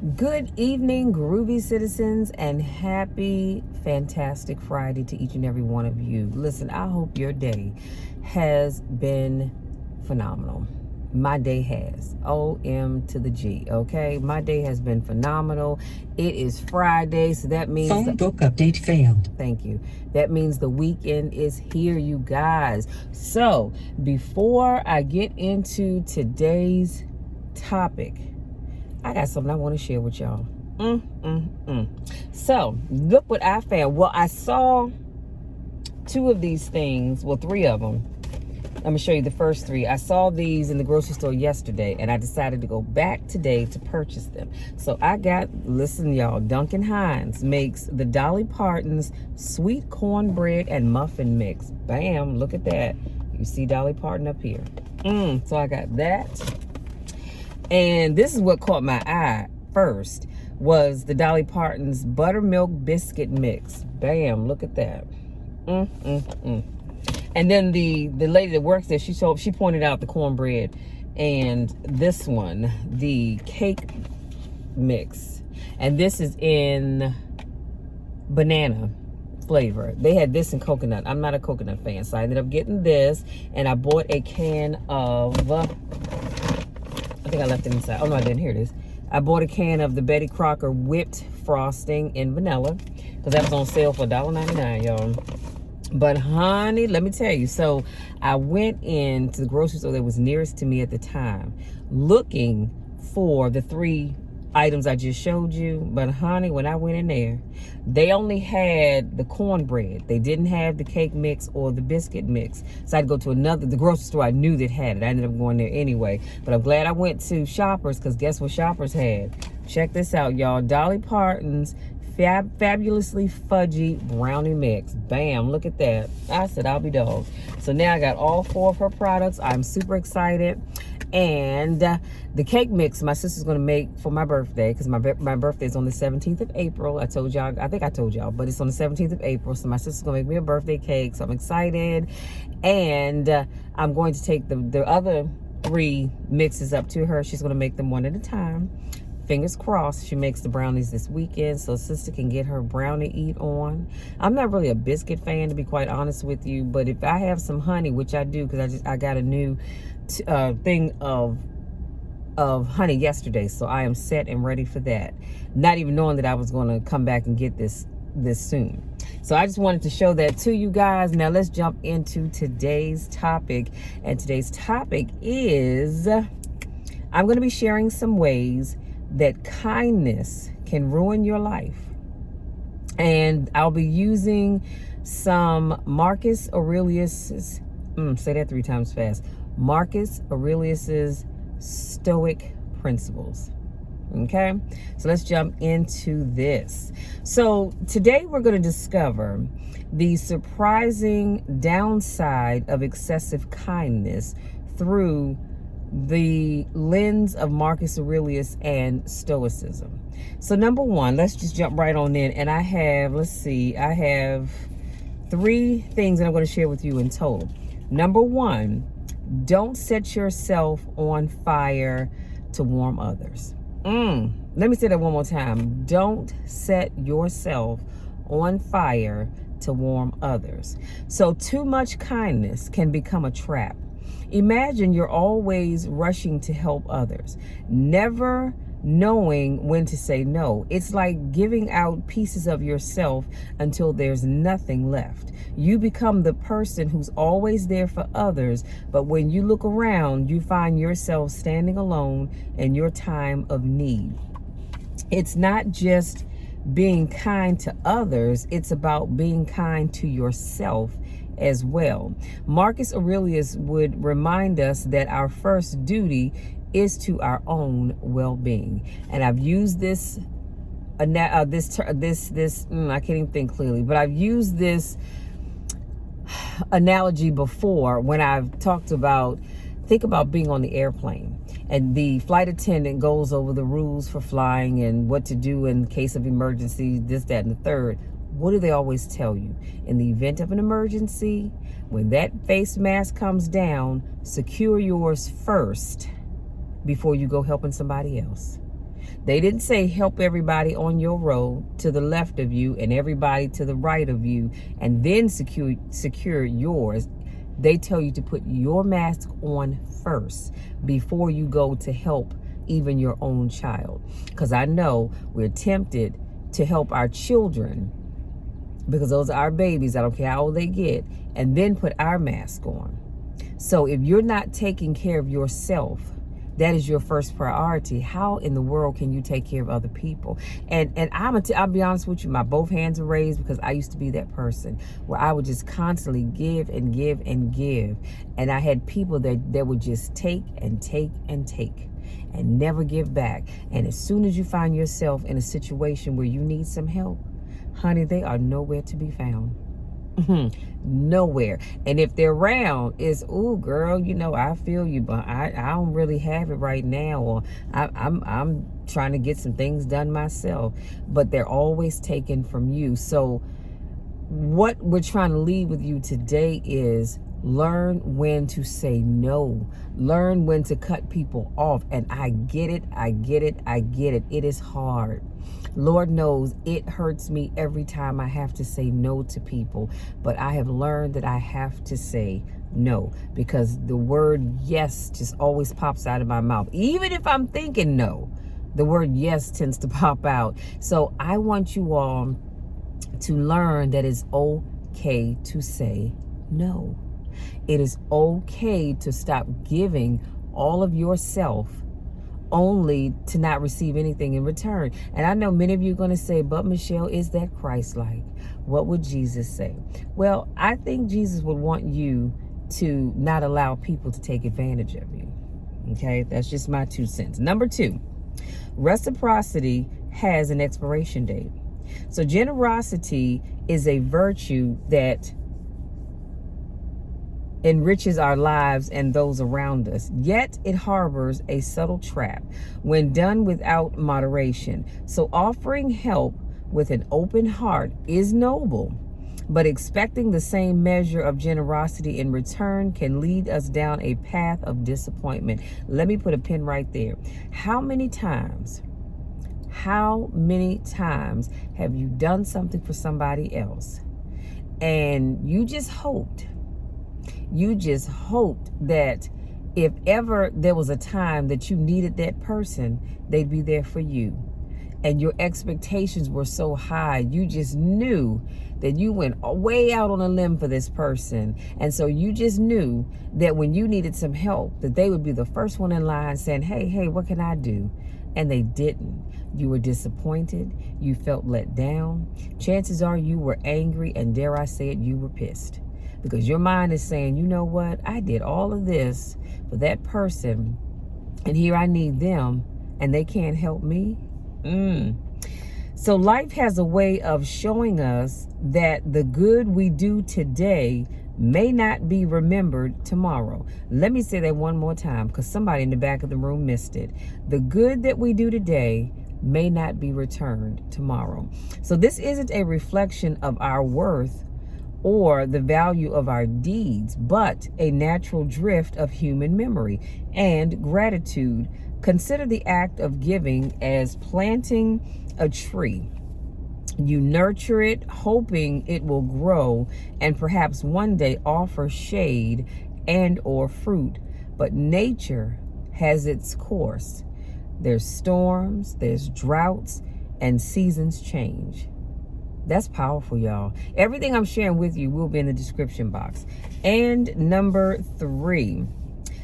Good evening, groovy citizens, and happy, fantastic Friday to each and every one of you. Listen, I hope your day has been phenomenal. My day has. OM to the G, okay? My day has been phenomenal. It is Friday, so that means... Phone book update failed. Thank you. That means the weekend is here, you guys. So, before I get into today's topic, I got something I want to share with y'all. So, look what I found. Well, I saw two of these things. Well, three of them. I'm going to show you the first three. I saw these in the grocery store yesterday, and I decided to go back today to purchase them. So, I got, listen, y'all, Duncan Hines makes the Dolly Parton's sweet cornbread and muffin mix. Bam, look at that. You see Dolly Parton up here. So, I got that. And this is what caught my eye first, was the Dolly Parton's buttermilk biscuit mix. Bam, look at that. And then the lady that works there, she pointed out the cornbread and this one, the cake mix. And this is in banana flavor. They had this in coconut. I'm not a coconut fan, so I ended up getting this, and I bought a can of... I think I left it inside. Oh, no, I didn't. Here it is. I bought a can of the Betty Crocker whipped frosting in vanilla because that was on sale for $1.99, y'all. But, honey, let me tell you. So, I went into the grocery store that was nearest to me at the time looking for the three items I just showed you. But, honey, when I went in there, they only had the cornbread. They didn't have the cake mix or the biscuit mix. So I'd go to the grocery store I knew that had it. I ended up going there anyway. But I'm glad I went to Shoppers, because guess what Shoppers had? Check this out, y'all. Dolly Parton's fabulously fudgy brownie mix. Bam, look at that. I said, I'll be dogged. So now I got all four of her products. I'm super excited. And the cake mix my sister's going to make for my birthday, because my birthday is on the 17th of April. I told y'all, I think I told y'all, but it's on the 17th of April. So my sister's going to make me a birthday cake. So I'm excited. And I'm going to take the other three mixes up to her. She's going to make them one at a time. Fingers crossed she makes the brownies this weekend so sister can get her brownie eat on. I'm not really a biscuit fan, to be quite honest with you, but if I have some honey, which I do, because I got a new thing of honey yesterday, so I am set and ready for that, not even knowing that I was going to come back and get this soon. So I just wanted to show that to you guys. Now let's jump into today's topic, and today's topic is I'm going to be sharing some ways that kindness can ruin your life. And I'll be using some Marcus Aurelius's, say that 3 times fast, Marcus Aurelius's Stoic principles. Okay, so let's jump into this. So today we're going to discover the surprising downside of excessive kindness through the lens of Marcus Aurelius and Stoicism. So number one, let's just jump right on in. And I have, I have 3 things that I'm going to share with you in total. Number one, don't set yourself on fire to warm others. Let me say that one more time. Don't set yourself on fire to warm others. So too much kindness can become a trap. Imagine you're always rushing to help others, never knowing when to say no. It's like giving out pieces of yourself until there's nothing left. You become the person who's always there for others, but when you look around, you find yourself standing alone in your time of need. It's not just being kind to others, it's about being kind to yourself as well. Marcus Aurelius would remind us that our first duty is to our own well-being. And I've used this I can't even think clearly, but I've used this analogy before when I've talked about, think about being on the airplane and the flight attendant goes over the rules for flying and what to do in case of emergency, this, that, and the third. What do they always tell you? In the event of an emergency, when that face mask comes down, secure yours first before you go helping somebody else. They didn't say help everybody on your road to the left of you and everybody to the right of you and then secure yours. They tell you to put your mask on first before you go to help even your own child. Because I know we're tempted to help our children, because those are our babies, I don't care how old they get, and then put our mask on. So if you're not taking care of yourself, that is your first priority. How in the world can you take care of other people? And I'll be honest with you, my both hands are raised, because I used to be that person where I would just constantly give and give and give. And I had people that would just take and take and take and never give back. And as soon as you find yourself in a situation where you need some help, honey, they are nowhere to be found. Nowhere. And if they're around, it's, ooh, girl, you know, I feel you, but I don't really have it right now, or I'm trying to get some things done myself. But they're always taken from you. So what we're trying to leave with you today is learn when to say no. Learn when to cut people off. And I get it. It is hard. Lord knows it hurts me every time I have to say no to people. But I have learned that I have to say no, because the word yes just always pops out of my mouth. Even if I'm thinking no, the word yes tends to pop out. So I want you all to learn that it's okay to say no. It is okay to stop giving all of yourself only to not receive anything in return. And I know many of you are going to say, but Michelle, is that Christ-like? What would Jesus say? Well, I think Jesus would want you to not allow people to take advantage of you. Okay, that's just my 2 cents. Number 2, reciprocity has an expiration date. So generosity is a virtue that enriches our lives and those around us, yet it harbors a subtle trap when done without moderation. So offering help with an open heart is noble, but expecting the same measure of generosity in return can lead us down a path of disappointment. Let me put a pin right there. How many times have you done something for somebody else and you just hoped that if ever there was a time that you needed that person, they'd be there for you? And your expectations were so high, you just knew that you went way out on a limb for this person. And so you just knew that when you needed some help, that they would be the first one in line saying, hey, what can I do? And they didn't. You were disappointed. You felt let down. Chances are you were angry, and dare I say it, you were pissed. Because your mind is saying, you know what? I did all of this for that person, and here I need them, and they can't help me. So life has a way of showing us that the good we do today may not be remembered tomorrow. Let me say that one more time, because somebody in the back of the room missed it. The good that we do today may not be returned tomorrow. So this isn't a reflection of our worth or the value of our deeds, but a natural drift of human memory and gratitude. Consider the act of giving as planting a tree. You nurture it, hoping it will grow and perhaps one day offer shade and or fruit. But nature has its course. There's storms, there's droughts, and seasons change. That's powerful, y'all. Everything I'm sharing with you will be in the description box. And number 3,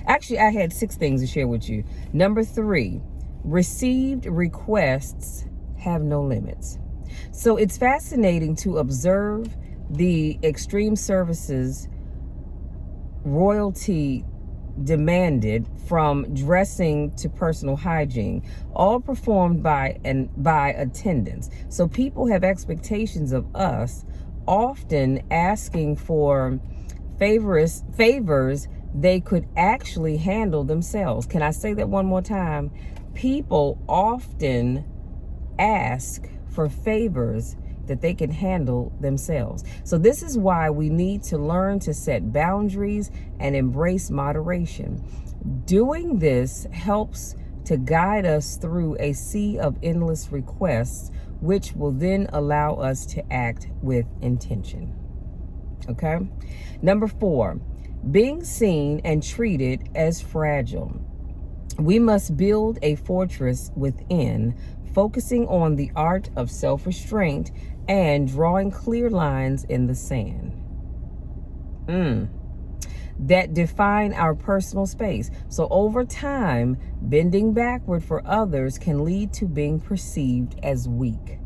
actually, I had 6 things to share with you. Number 3, received requests have no limits. So it's fascinating to observe the extreme services royalty demanded, from dressing to personal hygiene, all performed by attendants. So people have expectations of us, often asking for favors they could actually handle themselves. Can I say that one more time? People often ask for favors that they can handle themselves. So this is why we need to learn to set boundaries and embrace moderation. Doing this helps to guide us through a sea of endless requests, which will then allow us to act with intention. Okay? Number 4, being seen and treated as fragile. We must build a fortress within, focusing on the art of self-restraint and drawing clear lines in the sand that define our personal space. So over time, bending backward for others can lead to being perceived as weak.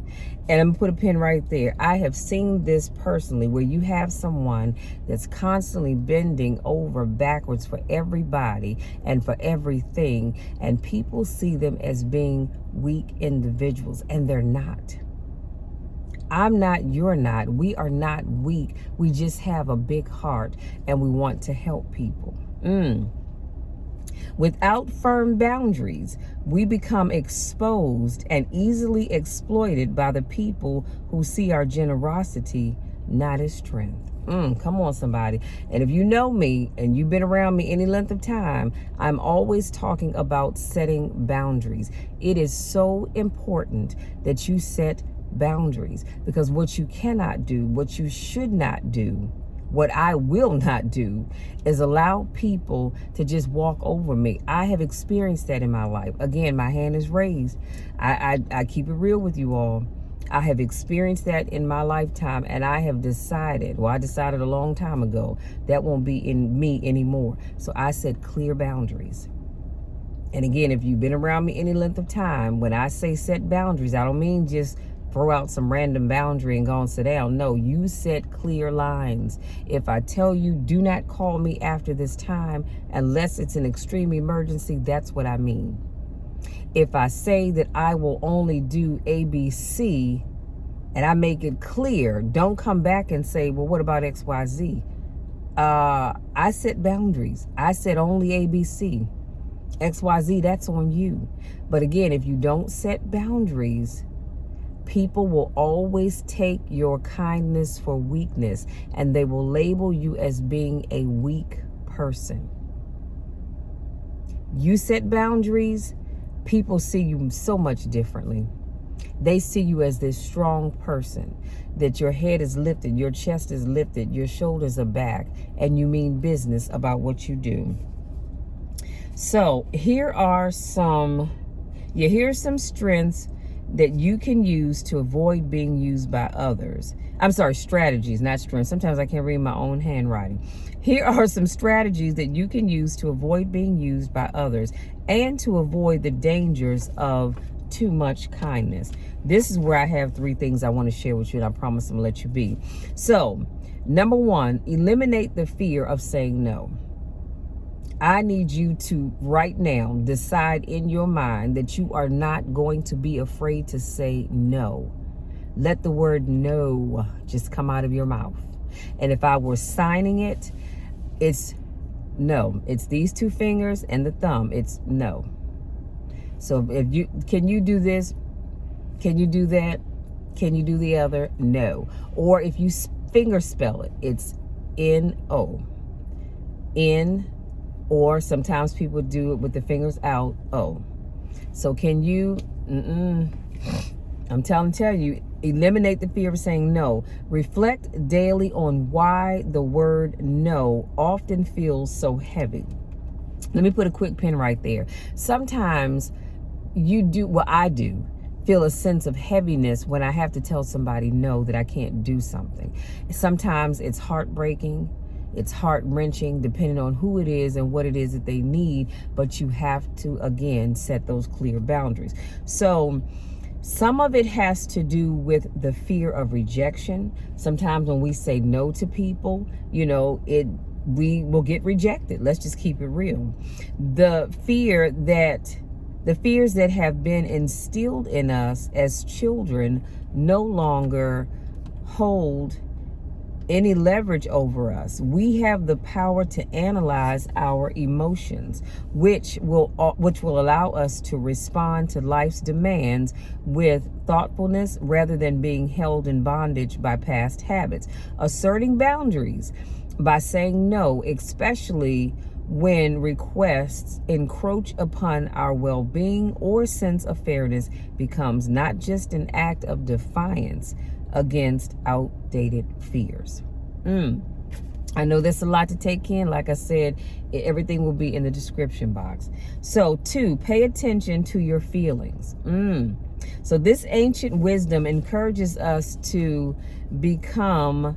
And I'm gonna put a pin right there. I have seen this personally, where you have someone that's constantly bending over backwards for everybody and for everything, and people see them as being weak individuals, and they're not. I'm not, you're not. We are not weak. We just have a big heart and we want to help people. Without firm boundaries, we become exposed and easily exploited by the people who see our generosity not as strength. Come on, somebody. And if you know me and you've been around me any length of time, I'm always talking about setting boundaries. It is so important that you set boundaries, because what you cannot do, what you should not do, what I will not do, is allow people to just walk over me. I have experienced that in my life. Again, my hand is raised. I keep it real with you all. I have experienced that in my lifetime, and I have decided, well, I decided a long time ago, that won't be in me anymore. So I set clear boundaries. And again, if you've been around me any length of time, when I say set boundaries, I don't mean just throw out some random boundary and go and sit down. No, you set clear lines. If I tell you, do not call me after this time unless it's an extreme emergency, that's what I mean. If I say that I will only do ABC and I make it clear, don't come back and say, well, what about XYZ? I set boundaries. I said only ABC. XYZ, that's on you. But again, if you don't set boundaries, people will always take your kindness for weakness, and they will label you as being a weak person. You set boundaries, people see you so much differently. They see you as this strong person, that your head is lifted, your chest is lifted, your shoulders are back, and you mean business about what you do. So here are some strengths that you can use to avoid being used by others. I'm sorry, strategies, not strengths. Sometimes I can't read my own handwriting. Here are some strategies that you can use to avoid being used by others and to avoid the dangers of too much kindness. This is where I have 3 things I want to share with you, and I promise I'm gonna let you be. So, number 1, eliminate the fear of saying no. I need you to right now decide in your mind that you are not going to be afraid to say no. Let the word no just come out of your mouth. And if I were signing it, it's no. It's these 2 fingers and the thumb. It's no. So can you do this? Can you do that? Can you do the other? No. Or if you finger spell it, it's N-O. N, or sometimes people do it with the fingers out, O. So can you, I'm telling you, eliminate the fear of saying no. Reflect daily on why the word no often feels so heavy. Let me put a quick pin right there. Sometimes you do, well, I do, feel a sense of heaviness when I have to tell somebody no, that I can't do something. Sometimes it's heartbreaking. It's heart-wrenching, depending on who it is and what it is that they need, but you have to, again, set those clear boundaries. So some of it has to do with the fear of rejection. Sometimes when we say no to people, we will get rejected. Let's just keep it real. The fears that have been instilled in us as children no longer hold any leverage over us. We have the power to analyze our emotions, which will allow us to respond to life's demands with thoughtfulness rather than being held in bondage by past habits. Asserting boundaries by saying no, especially when requests encroach upon our well-being or sense of fairness becomes not just an act of defiance against outdated fears. I know there's a lot to take in. Like I said, everything will be in the description box. So 2, pay attention to your feelings. So this ancient wisdom encourages us to become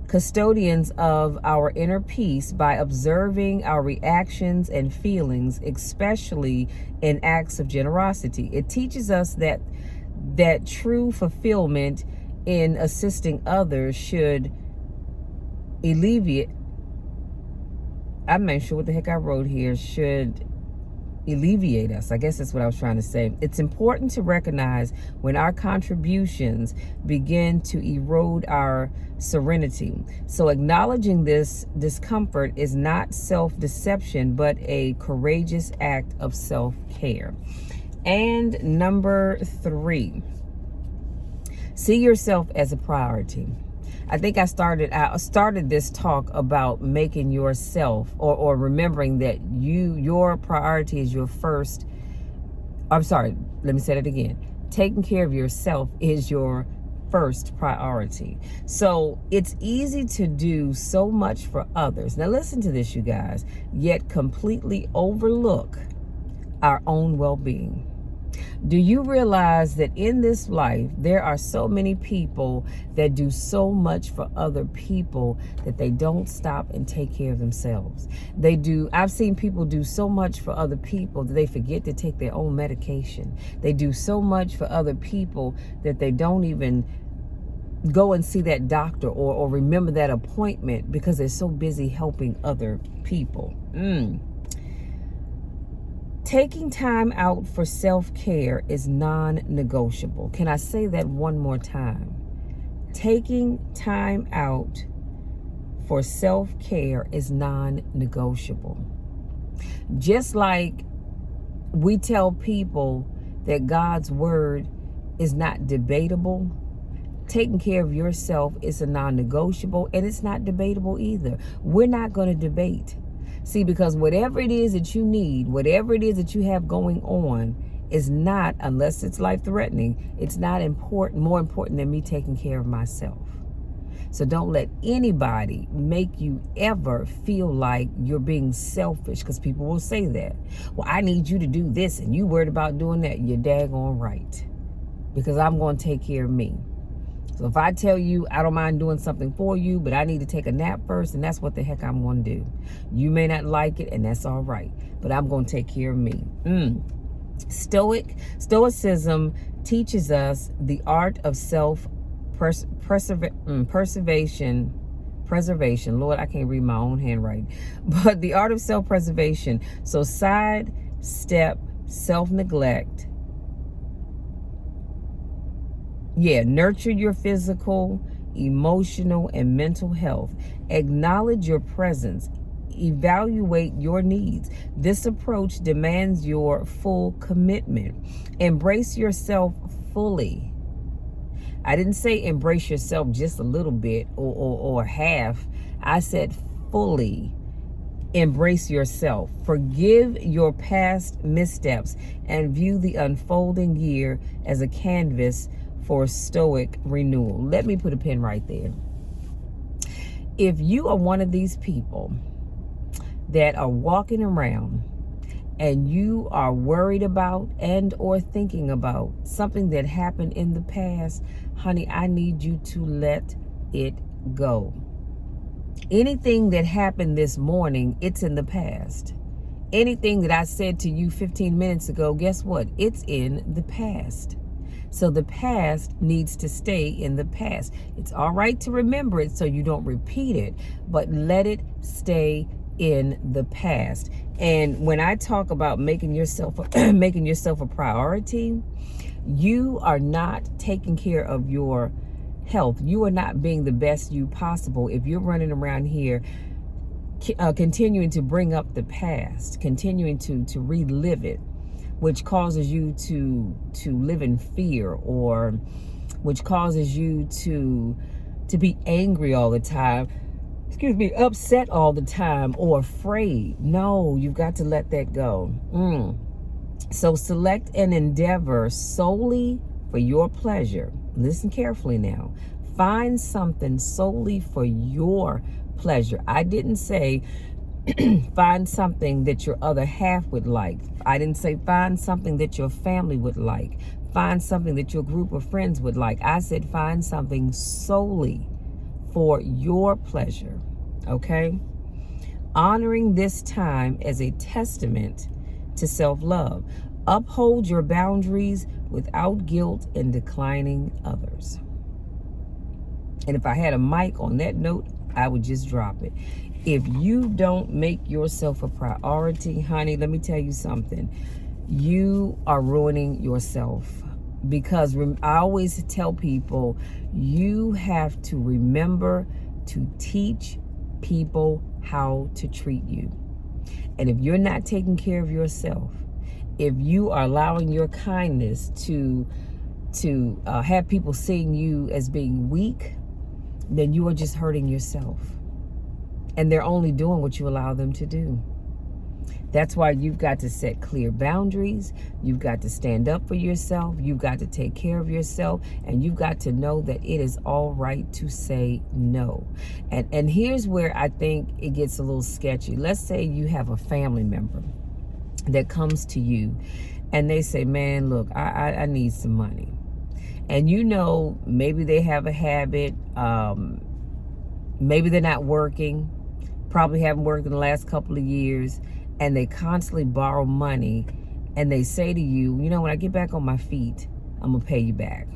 custodians of our inner peace by observing our reactions and feelings, especially in acts of generosity. It teaches us that true fulfillment in assisting others should alleviate, I'm not sure what the heck I wrote here, should alleviate us. I guess that's what I was trying to say. It's important to recognize when our contributions begin to erode our serenity. So acknowledging this discomfort is not self-deception, but a courageous act of self-care. And number 3, see yourself as a priority. I think I started this talk about making yourself or remembering that your priority is your first. I'm sorry, let me say that again. Taking care of yourself is your first priority. So it's easy to do so much for others. Now listen to this, you guys, yet completely overlook our own well-being. Do you realize that in this life, there are so many people that do so much for other people that they don't stop and take care of themselves? I've seen people do so much for other people that they forget to take their own medication. They do so much for other people that they don't even go and see that doctor or remember that appointment because they're so busy helping other people. Taking time out for self-care is non-negotiable. Can I say that one more time? Taking time out for self-care is non-negotiable. Just like we tell people that God's word is not debatable, taking care of yourself is a non-negotiable, and it's not debatable either. We're not going to debate. See, because whatever it is that you need, whatever it is that you have going on is not, unless it's life-threatening, it's not more important than me taking care of myself. So don't let anybody make you ever feel like you're being selfish, because people will say that. Well, I need you to do this and you worried about doing that. You're daggone right, because I'm going to take care of me. So if I tell you I don't mind doing something for you, but I need to take a nap first, and that's what the heck I'm going to do. You may not like it, and that's all right, but I'm going to take care of me. Stoicism teaches us the art of self-preservation. Lord, I can't read my own handwriting. But the art of self-preservation. So sidestep self-neglect. Nurture your physical, emotional, and mental health. Acknowledge your presence. Evaluate your needs. This approach demands your full commitment. Embrace yourself fully. I didn't say embrace yourself just a little bit or half. I said fully embrace yourself. Forgive your past missteps and view the unfolding year as a canvas for stoic renewal. Let me put a pin right there. If you are one of these people that are walking around and you are worried about and or thinking about something that happened in the past, honey, I need you to let it go. Anything that happened this morning, it's in the past. Anything that I said to you 15 minutes ago, guess what? It's in the past. So the past needs to stay in the past. It's all right to remember it so you don't repeat it, but let it stay in the past. And when I talk about making yourself a priority, you are not taking care of your health. You are not being the best you possible if you're running around here continuing to bring up the past, continuing to relive it, which causes you to live in fear, or which causes you to be angry all the time. upset all the time or afraid. No, you've got to let that go. So select an endeavor solely for your pleasure. Listen carefully now. Find something solely for your pleasure. I didn't say find something that your other half would like. I didn't say find something that your family would like. Find something that your group of friends would like. I said find something solely for your pleasure. Okay? Honoring this time as a testament to self-love. Uphold your boundaries without guilt and declining others. And if I had a mic on that note, I would just drop it. If you don't make yourself a priority, honey, let me tell you something. You are ruining yourself. Because I always tell people, you have to remember to teach people how to treat you. And if you're not taking care of yourself, if you are allowing your kindness to have people seeing you as being weak, then you are just hurting yourself. And they're only doing what you allow them to do. That's why you've got to set clear boundaries. You've got to stand up for yourself. You've got to take care of yourself. And you've got to know that it is all right to say no. And here's where I think it gets a little sketchy. Let's say you have a family member that comes to you and they say, man, look, I need some money. And you know, maybe they have a habit. Maybe they're not working. Probably haven't worked in the last couple of years. And they constantly borrow money, and they say to you, you know, when I get back on my feet, I'm going to pay you back.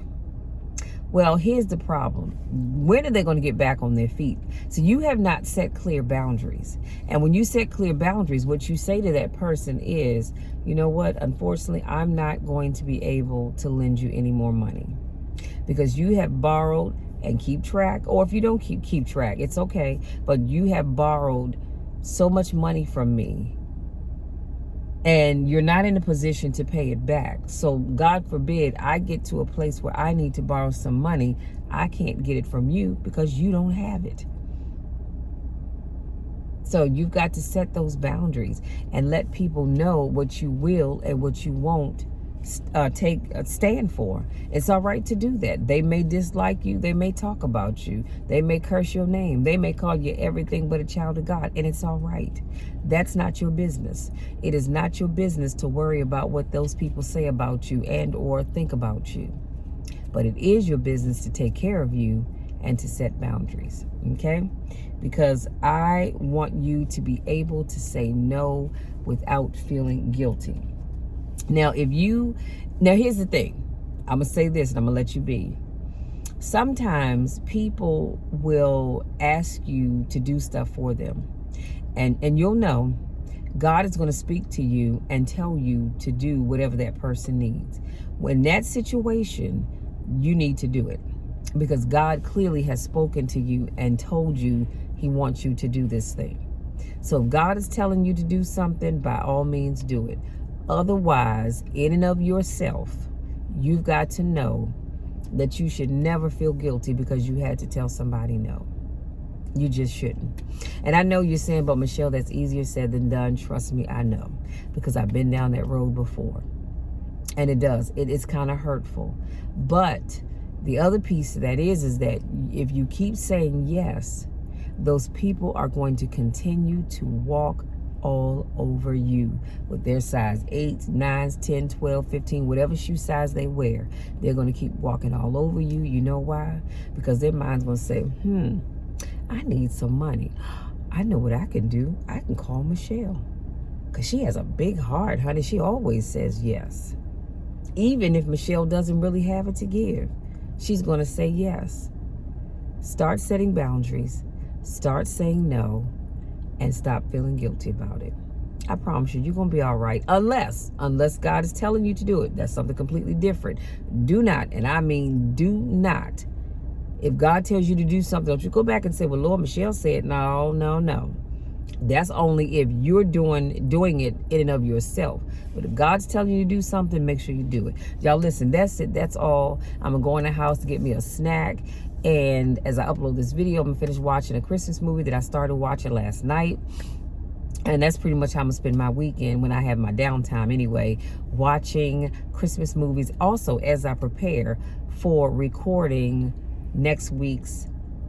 Well, here's the problem. When are they going to get back on their feet? So you have not set clear boundaries. And when you set clear boundaries, what you say to that person is, you know what, unfortunately, I'm not going to be able to lend you any more money because you have borrowed and keep track. Or if you don't keep track, it's okay. But you have borrowed so much money from me, and you're not in a position to pay it back. So God forbid I get to a place where I need to borrow some money. I can't get it from you because you don't have it. So you've got to set those boundaries and let people know what you will and what you won't stand for. It's all right to do that. They may dislike you. They may talk about you. They may curse your name. They may call you everything but a child of God, and it's all right. That's not your business. It is not your business to worry about what those people say about you and or think about you. But it is your business to take care of you and to set boundaries, okay? Because I want you to be able to say no without feeling guilty. Now, here's the thing. I'm going to say this and I'm going to let you be. Sometimes people will ask you to do stuff for them. And you'll know God is going to speak to you and tell you to do whatever that person needs. When that situation, you need to do it. Because God clearly has spoken to you and told you he wants you to do this thing. So if God is telling you to do something, by all means do it. Otherwise, in and of yourself, you've got to know that you should never feel guilty because you had to tell somebody no. You just shouldn't. And I know you're saying, but Michelle, that's easier said than done. Trust me, I know. Because I've been down that road before. And it does. It is kind of hurtful. But the other piece of that is that if you keep saying yes, those people are going to continue to walk all over you with their size 8, 9, 10, 12, 15, whatever shoe size they wear. They're going to keep walking all over you. You know why? Because their mind's going to say, I need some money. I know what I can do. I can call Michelle because she has a big heart, honey. She always says yes. Even if Michelle doesn't really have it to give, she's going to say yes. Start setting boundaries. Start saying no. And stop feeling guilty about it. I promise you, you're going to be all right. Unless God is telling you to do it. That's something completely different. Do not, and I mean do not. If God tells you to do something, don't you go back and say, well, Lord, Michelle said, no. That's only if you're doing it in and of yourself. But if God's telling you to do something, make sure you do it. Y'all listen, that's it. That's all. I'm going to go in the house to get me a snack. And as I upload this video, I'm gonna finish watching a Christmas movie that I started watching last night. And that's pretty much how I'm gonna spend my weekend when I have my downtime anyway, watching Christmas movies. Also, as I prepare for recording next week's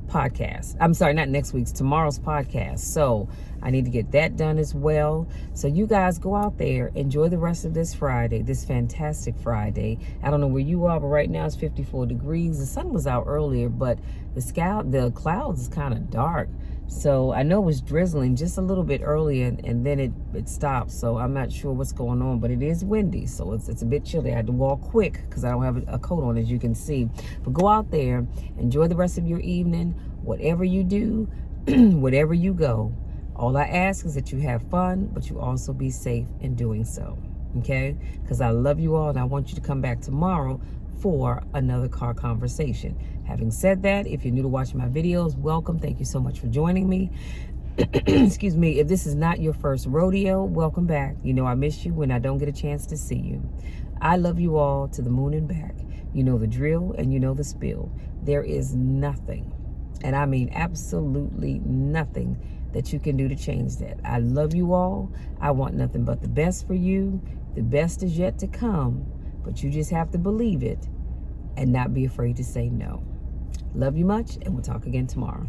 podcast. I'm sorry, not next week's, tomorrow's podcast. So I need to get that done as well. So you guys go out there, enjoy the rest of this Friday, this fantastic Friday. I don't know where you are, but right now it's 54 degrees. The sun was out earlier, but the clouds is kind of dark. So I know it was drizzling just a little bit earlier, and then it stopped. So I'm not sure what's going on, but it is windy. So it's a bit chilly. I had to walk quick because I don't have a coat on, as you can see. But go out there, enjoy the rest of your evening. Whatever you do, wherever you go, all I ask is that you have fun, but you also be safe in doing so. Okay? Because I love you all, and I want you to come back tomorrow for another car conversation. Having said that, if you're new to watching my videos, welcome. Thank you so much for joining me. Excuse me. If this is not your first rodeo, welcome back. You know I miss you when I don't get a chance to see you. I love you all to the moon and back. You know the drill and you know the spill. There is nothing, and I mean absolutely nothing, that you can do to change that. I love you all. I want nothing but the best for you. The best is yet to come, but you just have to believe it and not be afraid to say no. Love you much, and we'll talk again tomorrow.